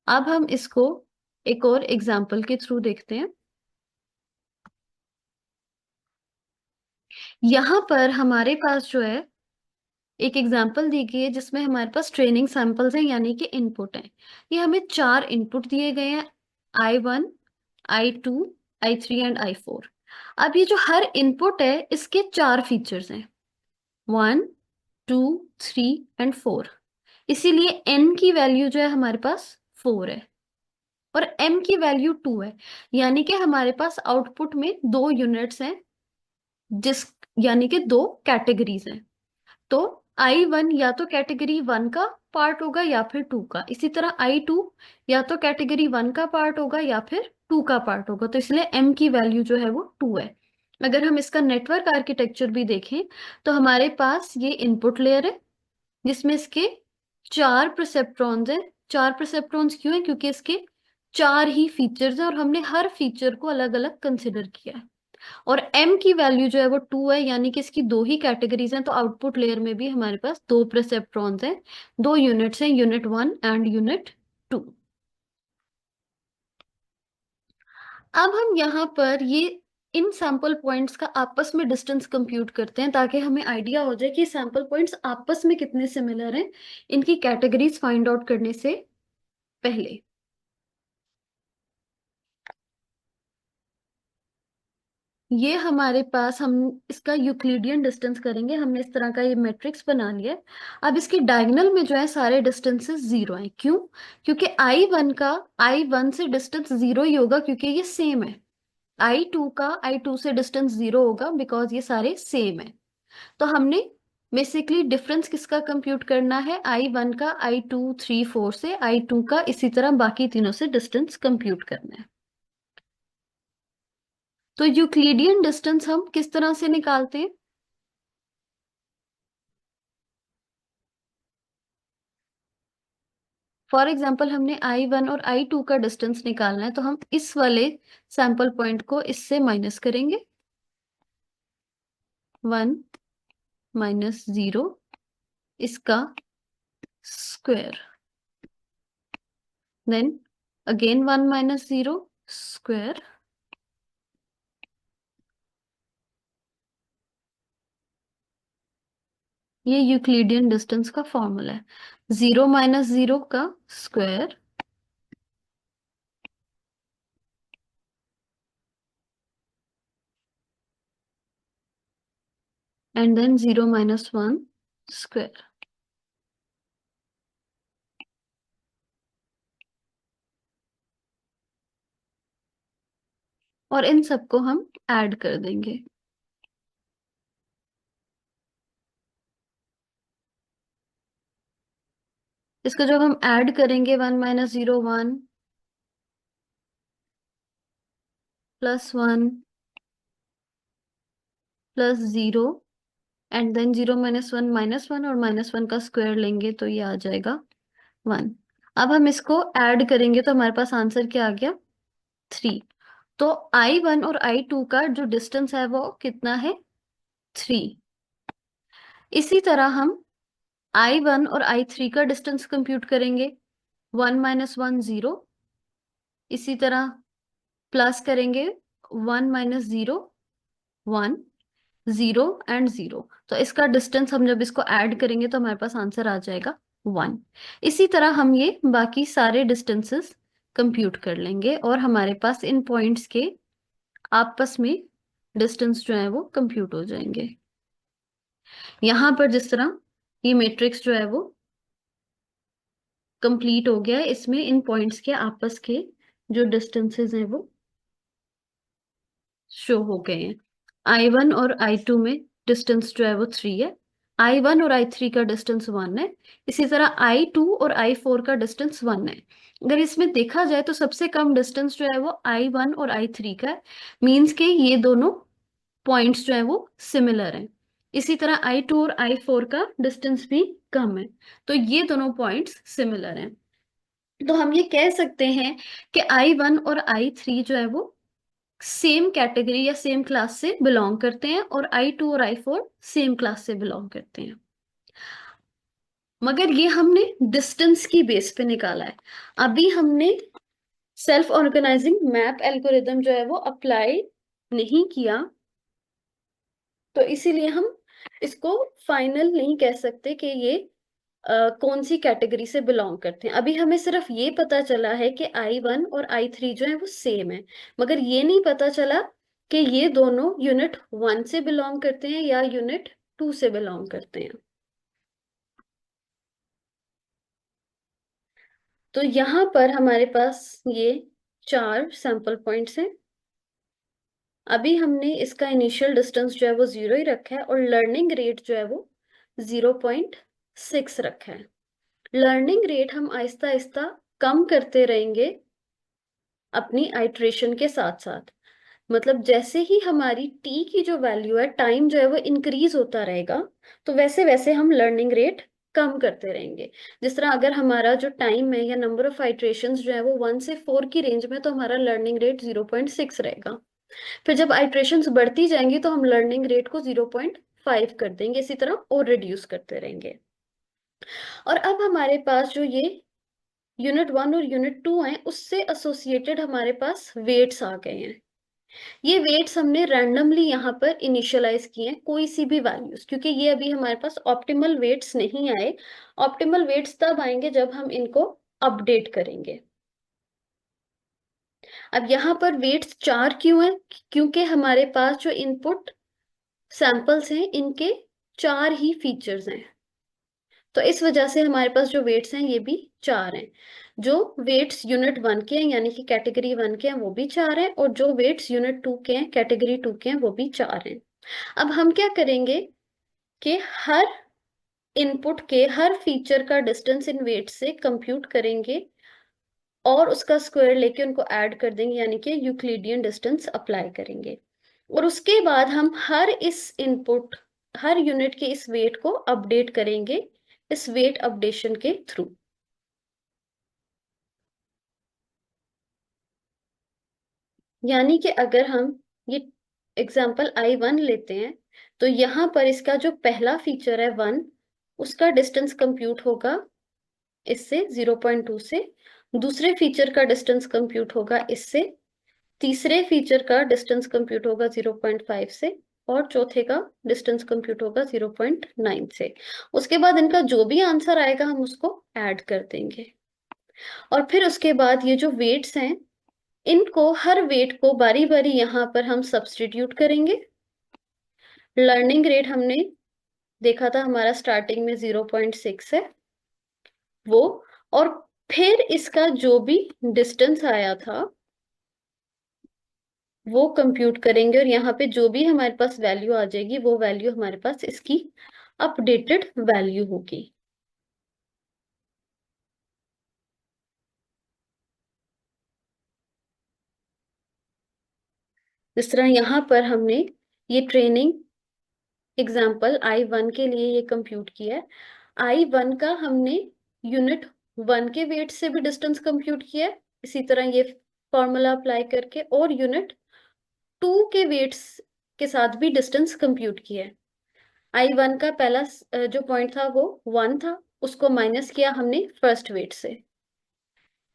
अब हम इसको एक और एग्जाम्पल के थ्रू देखते हैं। यहाँ पर हमारे पास जो है एक एग्जाम्पल दी गई है जिसमें हमारे पास ट्रेनिंग सैंपल्स हैं, यानी कि इनपुट हैं। ये हमें 4 इनपुट दिए गए हैं, I1, I2, I3 and I4। अब ये जो हर इनपुट है इसके 4 फीचर्स हैं, 1, 2, 3 एंड 4। इसीलिए n की वैल्यू जो है हमारे पास 4 है और m की वैल्यू 2 है। यानी कि हमारे पास आउटपुट में 2 यूनिट्स हैं, जिस यानी कि 2 कैटेगरीज हैं। तो I1 या तो कैटेगरी 1 का पार्ट होगा या फिर 2 का। इसी तरह I2 या तो कैटेगरी 1 का पार्ट होगा या फिर 2 का पार्ट होगा। तो इसलिए m की वैल्यू जो है वो 2 है। अगर हम इसका नेटवर्क आर्किटेक्चर भी देखें तो हमारे पास ये इनपुट लेयर है जिसमें इसके 4 परसेप्ट्रॉन्स हैं। 4 परसेप्ट्रॉन्स क्यों है? क्योंकि इसके 4 ही फीचर्स हैं और हमने हर फीचर को अलग अलग कंसिडर किया है। और m की वैल्यू जो है वो 2 है, यानी कि इसकी 2 ही कैटेगरीज हैं। तो आउटपुट लेयर में भी हमारे पास 2 परसेप्ट्रॉन्स हैं, 2 यूनिट्स हैं, यूनिट 1 एंड यूनिट 2। अब हम यहाँ पर ये इन सैंपल पॉइंट्स का आपस में डिस्टेंस कंप्यूट करते हैं ताकि हमें आइडिया हो जाए कि सैंपल पॉइंट्स आपस में कितने सिमिलर हैं इनकी कैटेगरीज फाइंड आउट करने से पहले। ये हमारे पास, हम इसका यूक्लिडियन डिस्टेंस करेंगे। हमने इस तरह का ये मैट्रिक्स बना लिया है। अब इसकी डायगोनल में जो है सारे डिस्टेंसेस 0 हैं। क्यों? क्योंकि I1 का I1 से डिस्टेंस 0 ही होगा क्योंकि ये सेम है। I2 का I2 से डिस्टेंस 0 होगा बिकॉज ये सारे सेम है। तो हमने बेसिकली डिफरेंस किसका कंप्यूट करना है? I1 का I2 3 4 से, I2 का इसी तरह बाकी तीनों से डिस्टेंस कंप्यूट करना है। तो यूक्लिडियन डिस्टेंस हम किस तरह से निकालते हैं? फॉर एग्जाम्पल हमने I1 और I2 का डिस्टेंस निकालना है, तो हम इस वाले सैंपल पॉइंट को इससे माइनस करेंगे, 1 माइनस 0 इसका square, then again 1 minus 0 square. ये यूक्लिडियन डिस्टेंस का फॉर्मूला है, 0 माइनस 0 का square and then 0 minus 1 square. और इन सबको हम ऐड कर देंगे। इसको जब हम ऐड करेंगे, 1 minus 0 1 plus 1 plus 0 and then 0 minus one और माइनस वन का स्क्वायर लेंगे तो ये आ जाएगा 1। अब हम इसको ऐड करेंगे तो हमारे पास आंसर क्या आ गया? 3। तो I1 और I2 का जो डिस्टेंस है वो कितना है? 3। इसी तरह हम I1 और I3 का डिस्टेंस कंप्यूट करेंगे, 1 माइनस 1 0, इसी तरह प्लस करेंगे 1 माइनस 0 1 0 एंड 0। तो इसका डिस्टेंस हम जब इसको ऐड करेंगे तो हमारे पास आंसर आ जाएगा 1। इसी तरह हम ये बाकी सारे डिस्टेंसेस कंप्यूट कर लेंगे और हमारे पास इन पॉइंट्स के आपस में डिस्टेंस जो है वो कंप्यूट हो जाएंगे। यहां पर जिस तरह ये मैट्रिक्स जो है वो कंप्लीट हो गया है, इसमें इन पॉइंट्स के आपस के जो डिस्टेंसेस हैं वो शो हो गए हैं। I1 और I2 में डिस्टेंस जो है वो 3 है, I1 और I3 का डिस्टेंस 1 है, इसी तरह I2 और I4 का डिस्टेंस 1 है। अगर इसमें देखा जाए तो सबसे कम डिस्टेंस जो है वो I1 और I3 का है, मीन्स के ये दोनों पॉइंट्स जो है वो सिमिलर हैं। इसी तरह I2 और I4 का डिस्टेंस भी कम है, तो ये दोनों पॉइंट्स सिमिलर हैं। तो हम ये कह सकते हैं कि I1 और I3 जो है वो सेम कैटेगरी या सेम क्लास से बिलोंग करते हैं और I2 और I4 सेम क्लास से बिलोंग करते हैं। मगर ये हमने डिस्टेंस की बेस पे निकाला है। अभी हमने सेल्फ ऑर्गेनाइजिंग मैप एल्गोरिदम जो है वो अप्लाई नहीं किया, तो इसीलिए हम इसको फाइनल नहीं कह सकते कि ये कौन सी कैटेगरी से बिलोंग करते हैं। अभी हमें सिर्फ ये पता चला है कि I1 और I3 जो है वो सेम है, मगर ये नहीं पता चला कि ये दोनों यूनिट 1 से बिलोंग करते हैं या यूनिट 2 से बिलोंग करते हैं। तो यहाँ पर हमारे पास ये 4 सैंपल पॉइंट्स हैं। अभी हमने इसका इनिशियल डिस्टेंस जो है वो 0 ही रखा है और लर्निंग रेट जो है वो 0.6 रखा है। लर्निंग रेट हम आहिस्ता आहिस्ता कम करते रहेंगे अपनी आइट्रेशन के साथ साथ। मतलब जैसे ही हमारी टी की जो वैल्यू है, टाइम जो है वो इंक्रीज होता रहेगा, तो वैसे वैसे हम लर्निंग रेट कम करते रहेंगे। जिस तरह अगर हमारा जो टाइम है या नंबर ऑफ आइट्रेशंस जो है वो 1 से 4 की रेंज में, तो हमारा लर्निंग रेट 0.6 रहेगा। फिर जब आइट्रेशंस बढ़ती जाएंगी तो हम लर्निंग रेट को 0.5 कर देंगे, इसी तरह और रिड्यूस करते रहेंगे। और अब हमारे पास जो ये यूनिट 1 और यूनिट 2 है, उससे एसोसिएटेड हमारे पास वेट्स आ गए हैं। ये वेट्स हमने रैंडमली यहाँ पर इनिशियलाइज किए हैं, कोई सी भी वैल्यूज, क्योंकि ये अभी हमारे पास ऑप्टिमल वेट्स नहीं आए। ऑप्टिमल वेट्स तब आएंगे जब हम इनको अपडेट करेंगे। अब यहाँ पर वेट्स 4 क्यों है? क्योंकि हमारे पास जो इनपुट सैंपल्स हैं इनके 4 ही फीचर्स हैं, तो इस वजह से हमारे पास जो वेट्स हैं ये भी 4 हैं। जो वेट्स यूनिट 1 के हैं यानी कि कैटेगरी 1 के हैं वो भी 4 हैं, और जो वेट्स यूनिट 2 के हैं कैटेगरी 2 के हैं वो भी 4 हैं। अब हम क्या करेंगे कि हर इनपुट के हर फीचर का डिस्टेंस इन वेट से कंप्यूट करेंगे और उसका स्क्वायर लेके उनको ऐड कर देंगे, यानी कि यूक्लिडियन डिस्टेंस अप्लाई करेंगे। और उसके बाद हम हर यूनिट के इस वेट को अपडेट करेंगे इस वेट अपडेशन के थ्रू। यानी कि अगर हम ये एग्जाम्पल I1 लेते हैं, तो यहाँ पर इसका जो पहला फीचर है 1, उसका डिस्टेंस कंप्यूट होगा इससे 0.2 से। दूसरे फीचर का डिस्टेंस कंप्यूट होगा इससे। तीसरे फीचर का डिस्टेंस कंप्यूट होगा 0.5 से। और चौथे का डिस्टेंस कंप्यूट होगा 0.9 से। उसके बाद इनका जो भी आंसर आएगा हम उसको ऐड कर देंगे। और फिर उसके बाद ये जो वेट्स हैं, इनको हर वेट को बारी बारी यहाँ पर हम सब्सटीट्यूट करेंगे। लर्निंग रेट हमने देखा था हमारा स्टार्टिंग में 0.6 है वो, और फिर इसका जो भी डिस्टेंस आया था वो कंप्यूट करेंगे, और यहाँ पे जो भी हमारे पास वैल्यू आ जाएगी वो वैल्यू हमारे पास इसकी अपडेटेड वैल्यू होगी। जिस तरह यहाँ पर हमने ये ट्रेनिंग एग्जाम्पल I1 के लिए ये कंप्यूट किया है। I1 का हमने यूनिट 1 के वेट से भी डिस्टेंस कंप्यूट किया है, इसी तरह ये फॉर्मूला अप्लाई करके, और यूनिट 2 के वेट्स के साथ भी डिस्टेंस कंप्यूट किया है। I1 का पहला जो पॉइंट था वो 1 था, उसको माइनस किया हमने फर्स्ट वेट से।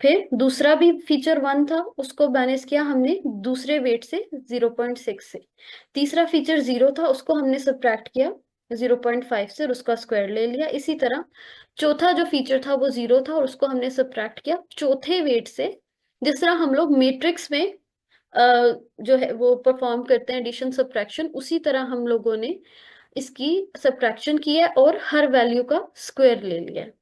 फिर दूसरा भी फीचर 1 था, उसको माइनस किया हमने दूसरे वेट से 0.6 से। तीसरा फीचर 0 था, उसको हमने सब्ट्रैक्ट किया 0.5 से और उसका स्क्वायर ले लिया। इसी तरह चौथा जो फीचर था वो 0 था और उसको हमने सब्ट्रैक्ट किया चौथे वेट से। जिस तरह हम लोग मैट्रिक्स में जो है वो परफॉर्म करते हैं एडिशन सब्ट्रैक्शन, उसी तरह हम लोगों ने इसकी सब्ट्रैक्शन की है और हर वैल्यू का स्क्वायर ले लिया है।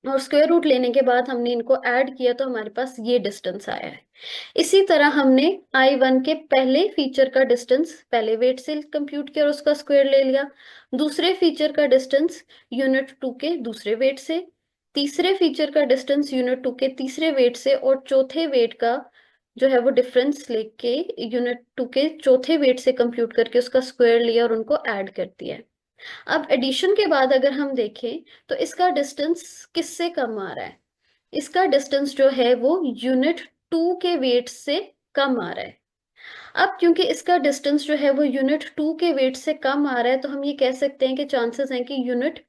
और स्क्वायर रूट लेने के बाद हमने इनको ऐड किया तो हमारे पास ये डिस्टेंस आया है। इसी तरह हमने I1 के पहले फीचर का डिस्टेंस पहले वेट से कंप्यूट किया और उसका स्क्वायर ले लिया। दूसरे फीचर का डिस्टेंस यूनिट 2 के दूसरे वेट से। तीसरे फीचर का डिस्टेंस यूनिट 2 के तीसरे वेट से, और चौथे वेट का जो है वो डिफरेंस लेके यूनिट 2 के चौथे वेट से कंप्यूट करके उसका स्क्वायर लिया और उनको ऐड कर दिया है। अब एडिशन के बाद अगर हम देखें तो इसका डिस्टेंस किससे कम आ रहा है? इसका डिस्टेंस जो है वो यूनिट 2 के वेट से कम आ रहा है। अब क्योंकि इसका डिस्टेंस जो है वो यूनिट 2 के वेट से कम आ रहा है, तो हम ये कह सकते हैं कि चांसेस हैं कि यूनिट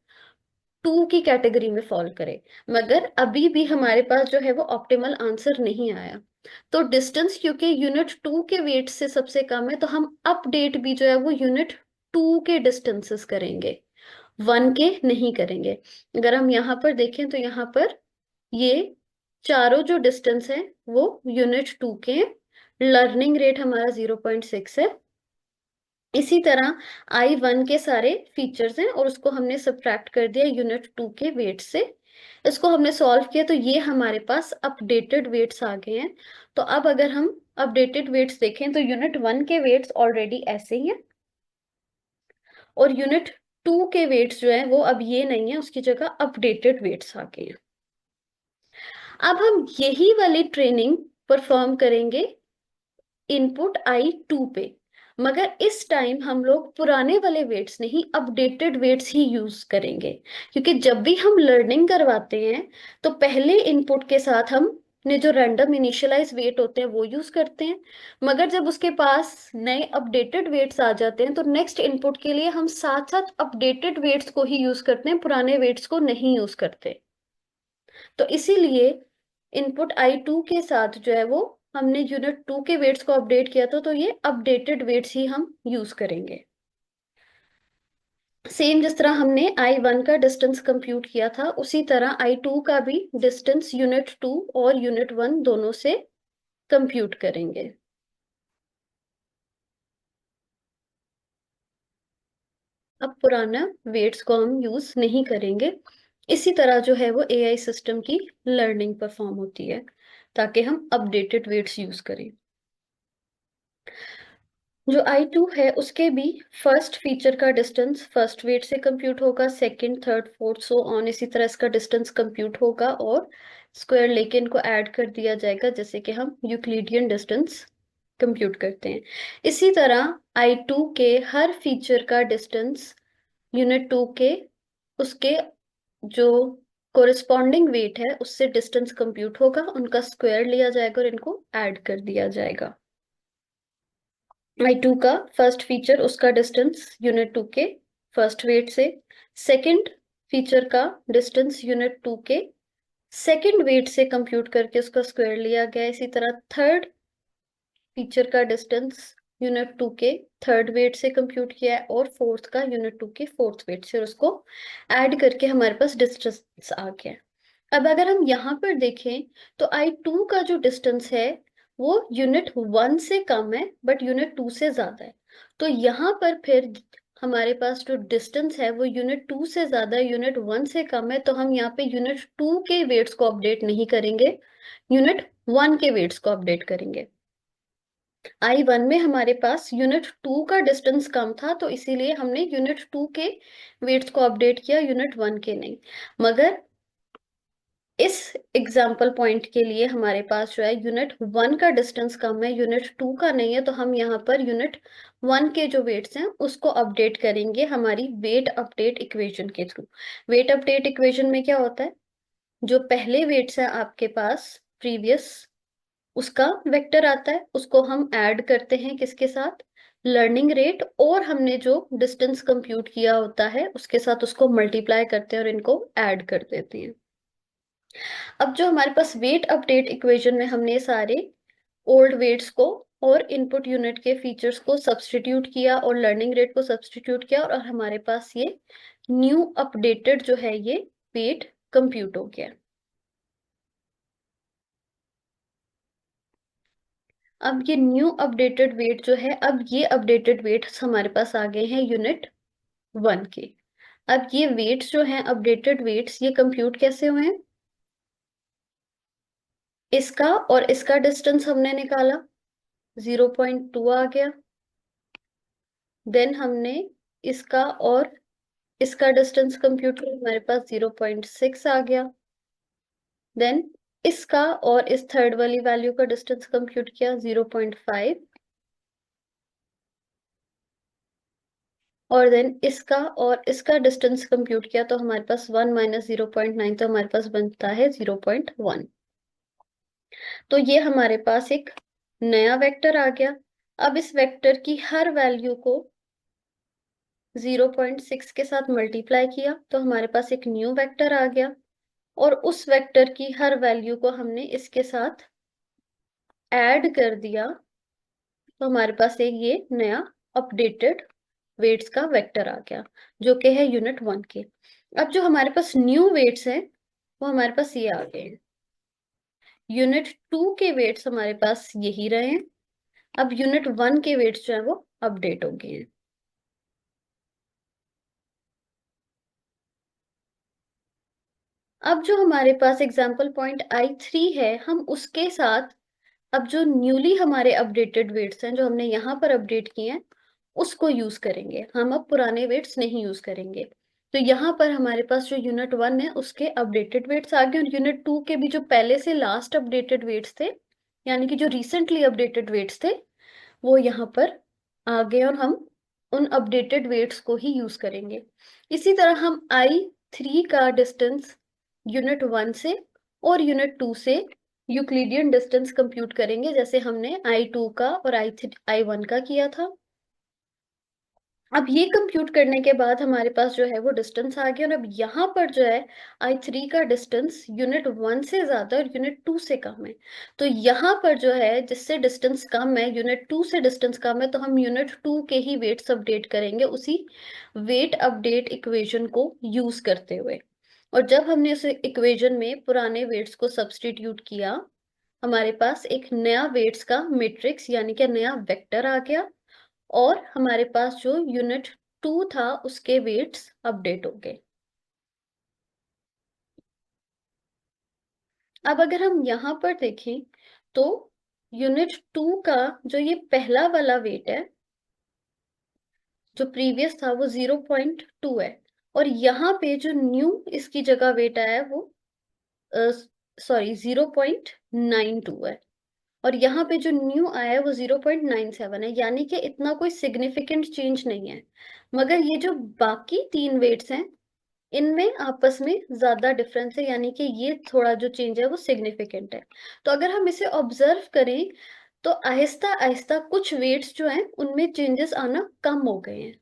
टू की कैटेगरी में फॉल करे, मगर अभी भी हमारे पास जो है वो ऑप्टिमल आंसर नहीं आया। तो डिस्टेंस क्योंकि यूनिट टू के वेट से सबसे कम है, तो हम अपडेट भी जो है वो यूनिट टू के डिस्टेंसेस करेंगे, वन के नहीं करेंगे। अगर हम यहाँ पर देखें तो यहाँ पर ये चारों जो डिस्टेंस है वो यूनिट टू के हैं। लर्निंग रेट हमारा 0.6 है। इसी तरह I1 के सारे फीचर्स हैं और उसको हमने सब्ट्रैक्ट कर दिया यूनिट टू के वेट से। इसको हमने सॉल्व किया तो ये हमारे पास अपडेटेड वेट्स आ गए हैं। तो अब अगर हम अपडेटेड वेट्स देखें तो यूनिट वन के वेट्स ऑलरेडी ऐसे ही हैं, और यूनिट टू के वेट्स जो है वो अब ये नहीं है, उसकी जगह अपडेटेड वेट्स आ गए हैं। अब हम यही वाली ट्रेनिंग परफॉर्म करेंगे इनपुट I2 पे, मगर इस टाइम हम लोग पुराने वाले वेट्स नहीं अपडेटेड वेट्स ही यूज करेंगे। क्योंकि जब भी हम लर्निंग करवाते हैं तो पहले इनपुट के साथ हम ने जो रैंडम इनिशियलाइज वेट होते हैं वो यूज करते हैं, मगर जब उसके पास नए अपडेटेड वेट्स आ जाते हैं तो नेक्स्ट इनपुट के लिए हम साथ साथ अपडेटेड वेट्स को ही यूज करते हैं, पुराने वेट्स को नहीं यूज करते। तो इसीलिए इनपुट I2 के साथ जो है वो हमने यूनिट टू के वेट्स को अपडेट किया था, तो ये अपडेटेड वेट्स ही हम यूज करेंगे। सेम जिस तरह हमने I1 का डिस्टेंस कंप्यूट किया था उसी तरह I2 का भी डिस्टेंस यूनिट टू और यूनिट वन दोनों से कंप्यूट करेंगे। अब पुराना वेट्स को हम यूज नहीं करेंगे। इसी तरह जो है वो AI सिस्टम की लर्निंग परफॉर्म होती है, ताकि हम अपडेटेड वेट्स यूज करें। जो I2 है उसके भी फर्स्ट फीचर का डिस्टेंस फर्स्ट वेट से कंप्यूट होगा, second third fourth so on, इसी तरह इसका डिस्टेंस कंप्यूट होगा और स्क्वायर लेके इनको ऐड कर दिया जाएगा, जैसे कि हम यूक्लिडियन डिस्टेंस कंप्यूट करते हैं। इसी तरह I2 के हर फीचर का डिस्टेंस यूनिट टू के उसके जो कोरिस्पॉन्डिंग वेट है उससे डिस्टेंस कंप्यूट होगा, उनका स्क्वायर लिया जाएगा और इनको ऐड कर दिया जाएगा। I2 का फर्स्ट फीचर उसका डिस्टेंस यूनिट टू के फर्स्ट वेट से, सेकंड फीचर का डिस्टेंस यूनिट टू के सेकंड वेट से कंप्यूट करके उसका स्क्वायर लिया गया। इसी तरह थर्ड फीचर का डिस्टेंस यूनिट टू के थर्ड वेट से कंप्यूट किया है और फोर्थ का यूनिट टू के फोर्थ वेट से, और उसको ऐड करके हमारे पास डिस्टेंस आ गया। अब अगर हम यहाँ पर देखें तो I2 का जो डिस्टेंस है वो यूनिट वन से कम है बट यूनिट टू से ज्यादा है। तो यहाँ पर फिर हमारे पास जो डिस्टेंस है वो यूनिट टू से ज्यादा है, यूनिट वन से कम है, तो हम यहाँ पे यूनिट टू के वेट्स को अपडेट नहीं करेंगे, यूनिट वन के वेट्स को अपडेट करेंगे। I1 में हमारे पास यूनिट टू का डिस्टेंस कम था तो इसीलिए हमने यूनिट टू के वेट्स को अपडेट किया, यूनिट वन के नहीं। मगर इस एग्जाम्पल पॉइंट के लिए हमारे पास जो है यूनिट वन का डिस्टेंस कम है, यूनिट टू का नहीं है, तो हम यहाँ पर यूनिट वन के जो वेट्स हैं उसको अपडेट करेंगे हमारी वेट अपडेट इक्वेशन के थ्रू। वेट अपडेट इक्वेशन में क्या होता है, जो पहले वेट्स हैं आपके पास प्रीवियस, उसका वेक्टर आता है, उसको हम ऐड करते हैं किसके साथ, लर्निंग रेट, और हमने जो डिस्टेंस कंप्यूट किया होता है उसके साथ उसको मल्टीप्लाई करते हैं और इनको ऐड कर देते हैं। अब जो हमारे पास वेट अपडेट इक्वेशन में हमने सारे ओल्ड वेट्स को और इनपुट यूनिट के फीचर्स को सब्सटीट्यूट किया और लर्निंग रेट को सब्सटीट्यूट किया, और हमारे पास ये न्यू अपडेटेड जो है ये वेट कंप्यूट हो गया। अब ये न्यू अपडेटेड वेट जो है, अब ये अपडेटेड वेट्स हमारे पास आ गए हैं यूनिट वन के। अब ये वेट्स जो हैं अपडेटेड वेट्स, ये कंप्यूट कैसे हुए हैं, इसका और इसका डिस्टेंस हमने निकाला 0.2 आ गया, देन हमने इसका और इसका डिस्टेंस कंप्यूट किया, हमारे पास 0.6 आ गया, देन इसका और इस थर्ड वाली वैल्यू का डिस्टेंस कंप्यूट किया 0.5, और देन इसका और इसका डिस्टेंस कंप्यूट किया तो हमारे पास 1 माइनस 0.9, तो हमारे पास बनता है 0.1। तो ये हमारे पास एक नया वेक्टर आ गया। अब इस वेक्टर की हर वैल्यू को 0.6 के साथ मल्टीप्लाई किया तो हमारे पास एक न्यू वेक्टर आ गया, और उस वेक्टर की हर वैल्यू को हमने इसके साथ ऐड कर दिया, तो हमारे पास एक ये नया अपडेटेड वेट्स का वेक्टर आ गया, जो कि है यूनिट 1 के। अब जो हमारे पास न्यू वेट्स हैं वो हमारे पास ये आ गए हैं। यूनिट 2 के वेट्स हमारे पास यही रहे हैं। अब यूनिट 1 के वेट्स जो है वो अपडेट हो गए हैं। अब जो हमारे पास एग्जाम्पल पॉइंट I3 है, हम उसके साथ अब जो न्यूली हमारे अपडेटेड वेट्स हैं जो हमने यहाँ पर अपडेट किए हैं उसको यूज करेंगे। हम अब पुराने वेट्स नहीं यूज करेंगे। तो यहाँ पर हमारे पास जो यूनिट 1 है उसके अपडेटेड वेट्स आ गए, और यूनिट 2 के भी जो पहले से लास्ट अपडेटेड वेट्स थे, यानी कि जो रिसेंटली अपडेटेड वेट्स थे, वो यहाँ पर आ गए, और हम उन अपडेटेड वेट्स को ही यूज करेंगे। इसी तरह हम I3 का डिस्टेंस यूनिट 1 से और यूनिट 2 से यूक्लिडियन डिस्टेंस कंप्यूट करेंगे, जैसे हमने I2 का और I1 का किया था। अब ये कंप्यूट करने के बाद हमारे पास जो है वो डिस्टेंस आ गया, और अब यहाँ पर जो है I3 का डिस्टेंस यूनिट 1 से ज्यादा और यूनिट 2 से कम है। तो यहाँ पर जो है जिससे डिस्टेंस कम है, यूनिट 2 से डिस्टेंस कम है, तो हम यूनिट 2 के ही वेट्स अपडेट करेंगे उसी वेट अपडेट इक्वेशन को यूज करते हुए। और जब हमने उस इक्वेशन में पुराने वेट्स को सब्स्टिट्यूट किया, हमारे पास एक नया वेट्स का मैट्रिक्स यानी कि नया वेक्टर आ गया, और हमारे पास जो यूनिट 2 था उसके वेट्स अपडेट हो गए। अब अगर हम यहाँ पर देखें तो यूनिट 2 का जो ये पहला वाला वेट है, जो प्रीवियस था वो 0.2 है, और यहाँ पे जो न्यू इसकी जगह वेट आया है वो सॉरी 0.92 है, और यहाँ पे जो न्यू आया है वो 0.97 है, यानी कि इतना कोई सिग्निफिकेंट चेंज नहीं है। मगर ये जो बाकी तीन वेट्स हैं इनमें आपस में ज्यादा डिफरेंस है, यानी कि ये थोड़ा जो चेंज है वो सिग्निफिकेंट है। तो अगर हम इसे ऑब्जर्व करें तो आहिस्ता आहिस्ता कुछ वेट्स जो हैं उनमें चेंजेस आना कम हो गए हैं।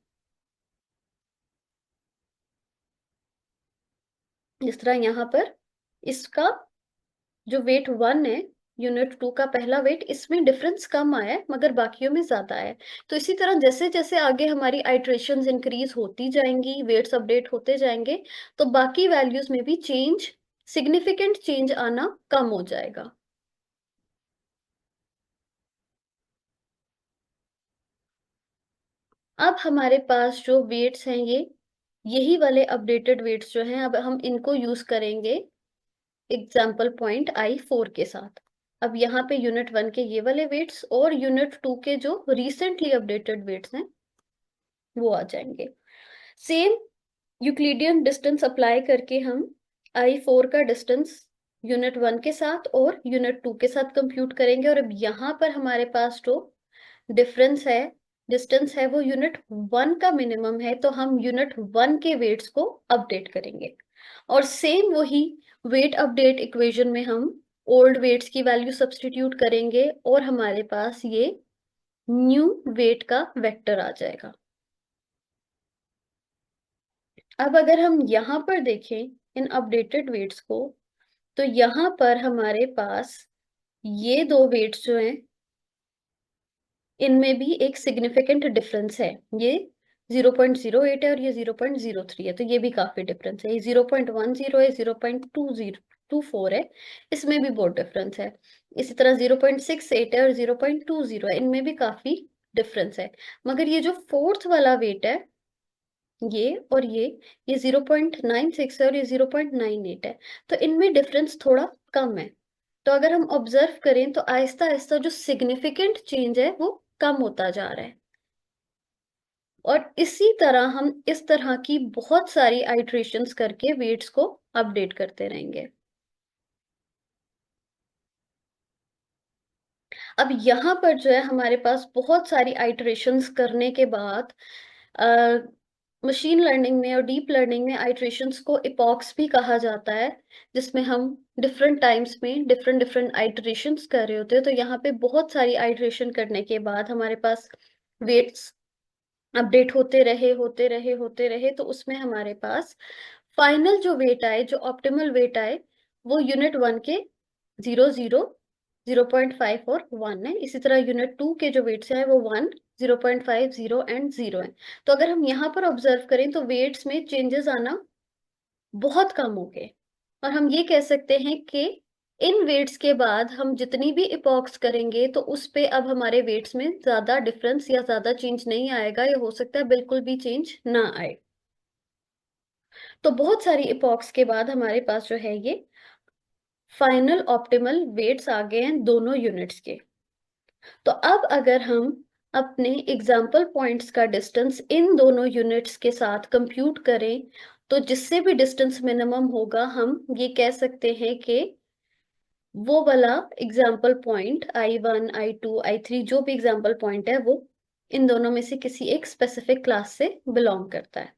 जिस तरह यहाँ पर इसका जो वेट 1 है, यूनिट 2 का पहला वेट, इसमें डिफरेंस कम आया है मगर बाकियों में ज्यादा है। तो इसी तरह जैसे जैसे आगे हमारी आइट्रेशंस इंक्रीज होती जाएंगी, वेट्स अपडेट होते जाएंगे, तो बाकी वैल्यूज में भी चेंज, सिग्निफिकेंट चेंज आना कम हो जाएगा। अब हमारे पास जो वेट्स हैं ये यही वाले अपडेटेड वेट्स जो हैं, अब हम इनको यूज करेंगे एग्जाम्पल पॉइंट I4 के साथ। अब यहाँ पे यूनिट 1 के ये वाले वेट्स और यूनिट 2 के जो रिसेंटली अपडेटेड वेट्स हैं वो आ जाएंगे। सेम यूक्लिडियन डिस्टेंस अप्लाई करके हम I4 का डिस्टेंस यूनिट 1 के साथ और यूनिट 2 के साथ कंप्यूट करेंगे, और अब यहाँ पर हमारे पास जो डिफरेंस है, डिस्टेंस है, वो यूनिट 1 का मिनिमम है, तो हम यूनिट 1 के वेट्स को अपडेट करेंगे। और सेम वही वेट अपडेट इक्वेशन में हम ओल्ड वेट्स की वैल्यू सब्सटीट्यूट करेंगे, और हमारे पास ये न्यू वेट का वेक्टर आ जाएगा। अब अगर हम यहाँ पर देखें इन अपडेटेड वेट्स को, तो यहाँ पर हमारे पास ये दो वेट्स जो हैं इनमें भी एक सिग्निफिकेंट डिफरेंस है। ये 0.08 है और ये 0.03 है, तो ये भी काफी डिफरेंस है। ये 0.10 है, 0.2024 है, इसमें भी बहुत डिफरेंस है। इसी तरह 0.68 है और 0.20 है, इनमें भी काफी डिफरेंस है। मगर ये जो फोर्थ वाला वेट है, ये और ये 0.96 है और ये 0.98 है, तो इनमें डिफरेंस थोड़ा कम है। तो अगर हम ऑब्जर्व करें तो आहिस्ता आहिस्ता जो सिग्निफिकेंट चेंज है वो कम होता जा रहा है, और इसी तरह हम इस तरह की बहुत सारी आइट्रेशंस करके वेट्स को अपडेट करते रहेंगे। अब यहाँ पर जो है हमारे पास बहुत सारी आइट्रेशंस करने के बाद, मशीन लर्निंग में और डीप लर्निंग में आइट्रेशंस को इपॉक्स भी कहा जाता है, जिसमें हम डिफरेंट टाइम्स में डिफरेंट डिफरेंट आइट्रेशंस कर रहे होते हैं। तो यहाँ पे बहुत सारी आइट्रेशन करने के बाद हमारे पास वेट्स अपडेट होते रहे, तो उसमें हमारे पास फाइनल जो वेट आए, जो ऑप्टिमल वेट आए, वो यूनिट 1 के 0, 0, 0.5 और 1 है। इसी तरह यूनिट 2 के जो वेट्स हैं वो 1, 0.5, 0 एंड 0 है। तो अगर हम यहाँ पर ऑब्जर्व करें तो वेट्स में चेंजेस आना बहुत कम हो गए, और हम ये कह सकते हैं कि इन वेट्स के बाद हम जितनी भी इपॉक्स करेंगे तो उस पे अब हमारे वेट्स में ज्यादा डिफरेंस या ज्यादा चेंज नहीं आएगा, या हो सकता है बिल्कुल भी चेंज ना आए। तो बहुत सारी इपॉक्स के बाद हमारे पास जो है ये फाइनल ऑप्टिमल वेट्स आ गए हैं दोनों यूनिट्स के। तो अब अगर हम अपने एग्जाम्पल पॉइंट्स का डिस्टेंस इन दोनों यूनिट्स के साथ कंप्यूट करें, तो जिससे भी डिस्टेंस मिनिमम होगा हम ये कह सकते हैं कि वो वाला example point I1, I2, I3 जो भी एग्जाम्पल पॉइंट है वो इन दोनों में से किसी एक स्पेसिफिक क्लास से बिलोंग करता है।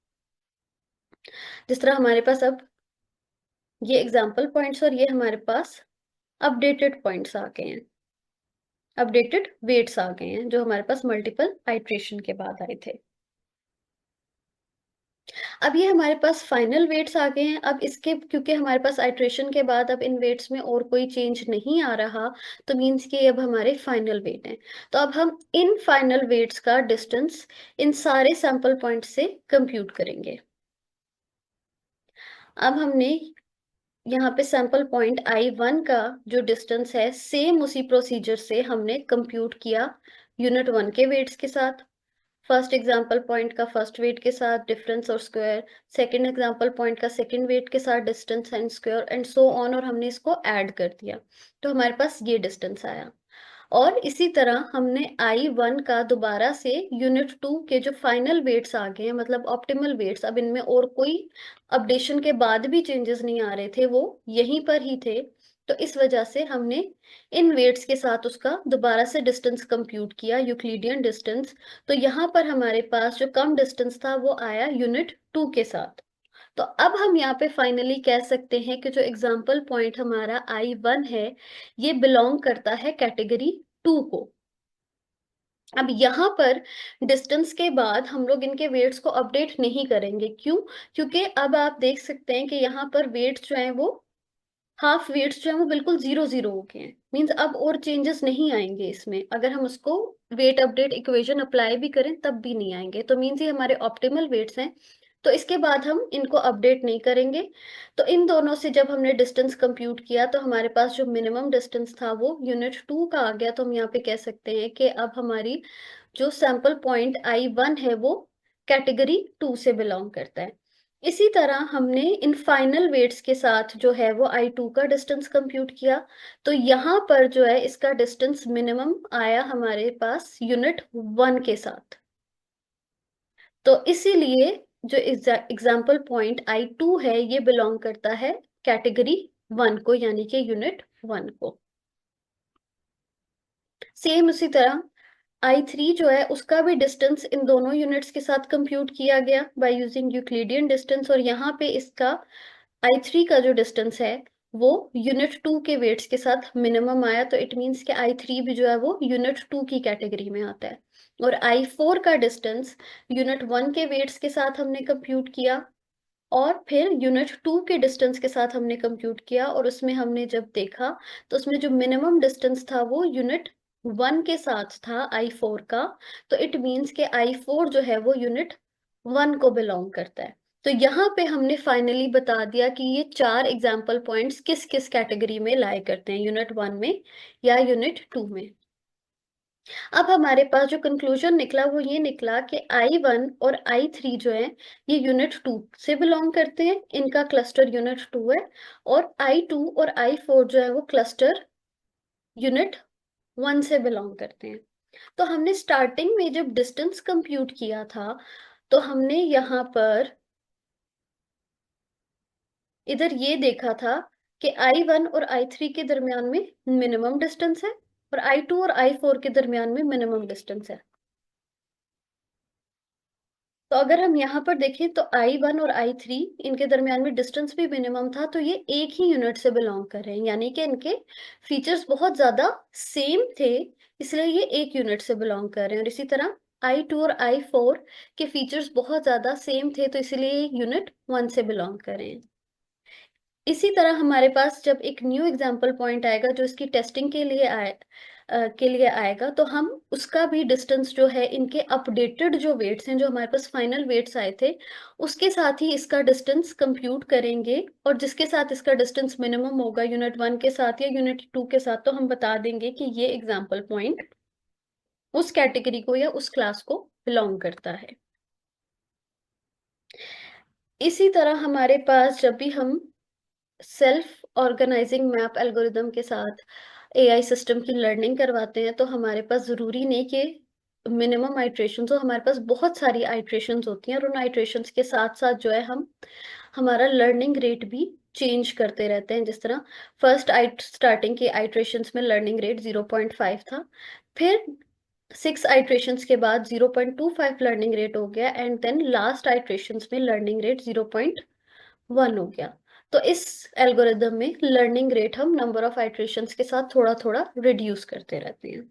जिस तरह हमारे पास अब ये एग्जाम्पल पॉइंट्स और ये हमारे पास अपडेटेड पॉइंट्स आ गए हैं, अपडेटेड वेट्स आ गए हैं जो हमारे पास मल्टीपल आइट्रेशन के बाद आए थे। अब ये हमारे पास फाइनल वेट्स आ गए हैं। अब इसके क्योंकि हमारे पास आइट्रेशन के बाद अब इन वेट्स में और कोई चेंज नहीं आ रहा, तो मीन्स कि अब हमारे फाइनल वेट हैं। तो अब हम इन फाइनल वेट्स का डिस्टेंस इन सारे सैंपल पॉइंट से कंप्यूट करेंगे। अब हमने यहाँ पे सैंपल पॉइंट I1 का जो डिस्टेंस है सेम उसी प्रोसीजर से हमने कंप्यूट किया यूनिट 1 के वेट्स के साथ। फर्स्ट एग्जाम्पल पॉइंट का फर्स्ट वेट के साथ डिफरेंस और स्क्वायर, सेकंड एग्जाम्पल पॉइंट का सेकंड वेट के साथ distance and square and so on, और हमने इसको ऐड कर दिया तो हमारे पास ये डिस्टेंस आया। और इसी तरह हमने I1 का दोबारा से यूनिट 2 के जो फाइनल वेट्स आ गए हैं, मतलब ऑप्टिमल वेट्स, अब इनमें और कोई अपडेशन के बाद भी चेंजेस नहीं आ रहे थे, वो यहीं पर ही थे, तो इस वजह से हमने इन वेट्स के साथ उसका दोबारा से डिस्टेंस कंप्यूट किया, यूक्लिडियन डिस्टेंस। तो यहाँ पर हमारे पास जो कम डिस्टेंस था वो आया यूनिट 2 के साथ। तो अब हम यहाँ पे फाइनली कह सकते हैं कि जो एग्जाम्पल पॉइंट हमारा I1 है ये बिलोंग करता है कैटेगरी 2 को। अब यहाँ पर डिस्टेंस के बाद हम लोग इनके वेट्स को अपडेट नहीं करेंगे। क्यों? क्योंकि अब आप देख सकते हैं कि यहाँ पर वेट्स जो हैं वो हाफ वेट्स जो है वो बिल्कुल 0, 0 हो गए हैं। मीन्स अब और चेंजेस नहीं आएंगे इसमें, अगर हम उसको वेट अपडेट इक्वेशन अप्लाई भी करें तब भी नहीं आएंगे। तो मीन्स ये हमारे ऑप्टिमल वेट्स हैं, तो इसके बाद हम इनको अपडेट नहीं करेंगे। तो इन दोनों से जब हमने डिस्टेंस कंप्यूट किया तो हमारे पास जो मिनिमम डिस्टेंस था वो यूनिट 2 का आ गया। तो हम यहाँ पे कह सकते हैं कि अब हमारी जो सैंपल पॉइंट I1 है वो कैटेगरी 2 से बिलोंग करता है। इसी तरह हमने इन फाइनल वेट्स के साथ जो है वो I2 का डिस्टेंस कंप्यूट किया, तो यहाँ पर जो है इसका डिस्टेंस मिनिमम आया हमारे पास यूनिट 1 के साथ। तो इसीलिए जो एग्जाम्पल पॉइंट I2 है ये बिलोंग करता है कैटेगरी 1 को, यानी कि यूनिट 1 को। सेम उसी तरह I3 जो है उसका भी डिस्टेंस इन दोनों यूनिट्स के साथ कंप्यूट किया गया बाय यूजिंग यूक्लिडियन डिस्टेंस, और यहाँ पे इसका I3 का जो डिस्टेंस है वो यूनिट 2 के वेट्स के साथ मिनिमम आया। तो इट मीन्स कि I3 भी जो है वो यूनिट 2 की कैटेगरी में आता है। और I4 का डिस्टेंस यूनिट 1 के वेट्स के साथ हमने कंप्यूट किया, और फिर यूनिट 2 के डिस्टेंस के साथ हमने कंप्यूट किया, और उसमें हमने जब देखा तो उसमें जो मिनिमम डिस्टेंस था वो यूनिट 1 के साथ था I4 का। तो इट मीन्स के I4 जो है वो यूनिट 1 को बिलोंग करता है। तो यहाँ पे हमने फाइनली बता दिया कि ये चार एग्जाम्पल पॉइंट्स किस किस कैटेगरी में लाए करते हैं, यूनिट 1 में या यूनिट 2 में। अब हमारे पास जो कंक्लूजन निकला वो ये निकला कि I1 और I3 जो है ये यूनिट 2 से बिलोंग करते हैं, इनका क्लस्टर यूनिट 2 है। और I2 और I4 जो है वो क्लस्टर यूनिट 1 से बिलोंग करते हैं। तो हमने स्टार्टिंग में जब डिस्टेंस कंप्यूट किया था तो हमने यहाँ पर इधर ये देखा था कि I1 और I3 के दरमियान में मिनिमम डिस्टेंस है, और I2 और I4 के दरमियान में मिनिमम डिस्टेंस है। तो अगर हम यहाँ पर देखें तो I1 और I3 इनके दरमियान में डिस्टेंस भी मिनिमम था, तो ये एक ही यूनिट से बिलोंग कर रहे हैं, यानी कि इनके फीचर्स बहुत ज्यादा सेम थे, इसलिए ये एक यूनिट से बिलोंग कर रहे हैं। और इसी तरह I2 और I4 के फीचर्स बहुत ज्यादा सेम थे, तो इसलिए यूनिट 1 से बिलोंग करें। इसी तरह हमारे पास जब एक न्यू एग्जाम्पल पॉइंट आएगा जो इसकी टेस्टिंग के लिए आएगा, तो हम उसका भी डिस्टेंस जो है इनके अपडेटेड जो वेट्स हैं, जो हमारे पास फाइनल वेट्स आए थे, उसके साथ ही इसका डिस्टेंस कंप्यूट करेंगे, और जिसके साथ इसका डिस्टेंस मिनिमम होगा यूनिट 1 के साथ या यूनिट 2 के साथ, तो हम बता देंगे कि ये एग्जाम्पल पॉइंट उस कैटेगरी को या उस क्लास को बिलोंग करता है। इसी तरह हमारे पास जब भी हम सेल्फ ऑर्गेनाइजिंग मैप एल्गोरिदम के साथ एआई सिस्टम की लर्निंग करवाते हैं, तो हमारे पास जरूरी नहीं कि मिनिमम आइट्रेशंस हो, हमारे पास बहुत सारी आइट्रेशंस होती हैं, और उन आइट्रेशंस के साथ साथ जो है हम हमारा लर्निंग रेट भी चेंज करते रहते हैं। जिस तरह फर्स्ट स्टार्टिंग के आइट्रेशंस में लर्निंग रेट 0.5 था, फिर 6 आइट्रेशंस के बाद 0.25 लर्निंग रेट हो गया, एंड देन लास्ट आइट्रेशंस में लर्निंग रेट 0.1 हो गया। तो इस एल्गोरिदम में लर्निंग रेट हम नंबर ऑफ आइट्रेशंस के साथ थोड़ा थोड़ा रिड्यूस करते रहते हैं।